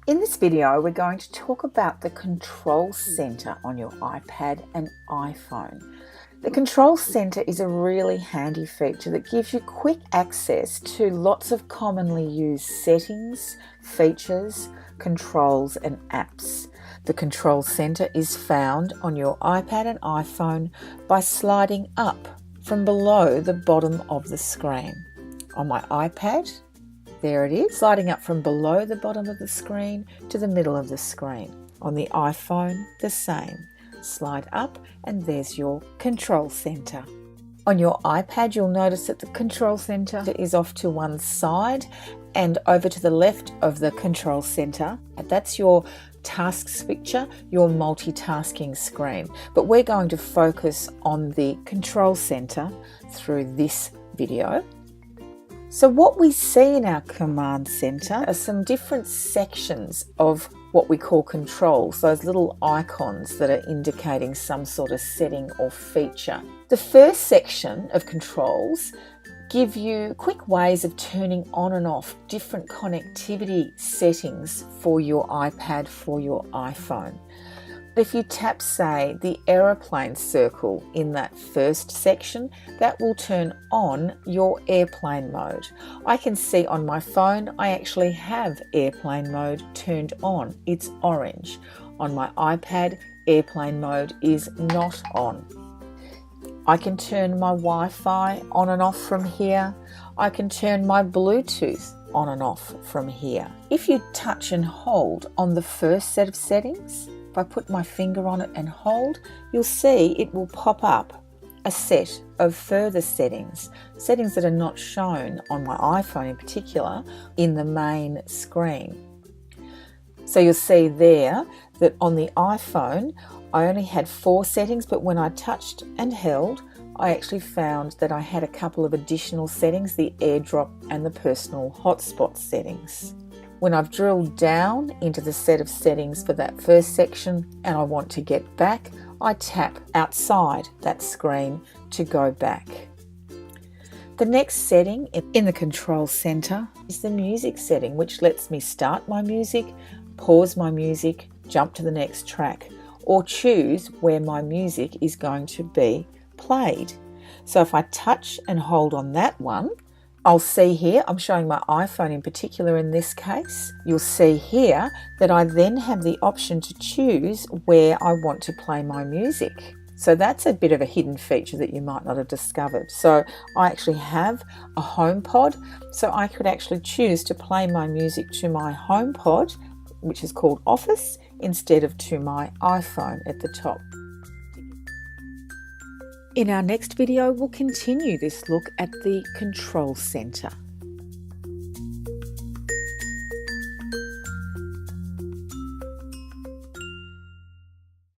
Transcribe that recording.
In this video, we're going to talk about the control center on your iPad and iPhone. The control center is a really handy feature that gives you quick access to lots of commonly used settings, features, controls, and apps. The control center is found on your iPad and iPhone by sliding up from below the bottom of the screen. On my iPad, there it is, sliding up from below the bottom of the screen to the middle of the screen. On the iPhone, the same. Slide up and there's your control center. On your iPad, you'll notice that the control center is off to one side and over to the left of the control center. That's your task switcher, your multitasking screen. But we're going to focus on the control center through this video. So what we see in our command center are some different sections of what we call controls, those little icons that are indicating some sort of setting or feature. The first section of controls give you quick ways of turning on and off different connectivity settings for your iPad, for your iPhone. If you tap, say, the aeroplane circle in that first section, that will turn on your airplane mode. I can see on my phone I actually have airplane mode turned on. It's orange. On my iPad, airplane mode is not on. I can turn my Wi-Fi on and off from here. I can turn my Bluetooth on and off from here. If you touch and hold on the first set of settings, if I put my finger on it and hold, you'll see it will pop up a set of further settings that are not shown on my iPhone in particular in the main screen. So you'll see there that on the iPhone, I only had 4 settings, but when I touched and held, I actually found that I had a couple of additional settings, the AirDrop and the personal hotspot settings. When I've drilled down into the set of settings for that first section and I want to get back, I tap outside that screen to go back. The next setting in the control center is the music setting, which lets me start my music, pause my music, jump to the next track, or choose where my music is going to be played. So if I touch and hold on that one, I'll see here, I'm showing my iPhone in particular in this case, you'll see here that I then have the option to choose where I want to play my music. So that's a bit of a hidden feature that you might not have discovered. So I actually have a HomePod, so I could actually choose to play my music to my HomePod, which is called Office, instead of to my iPhone at the top. In our next video, we'll continue this look at the control center.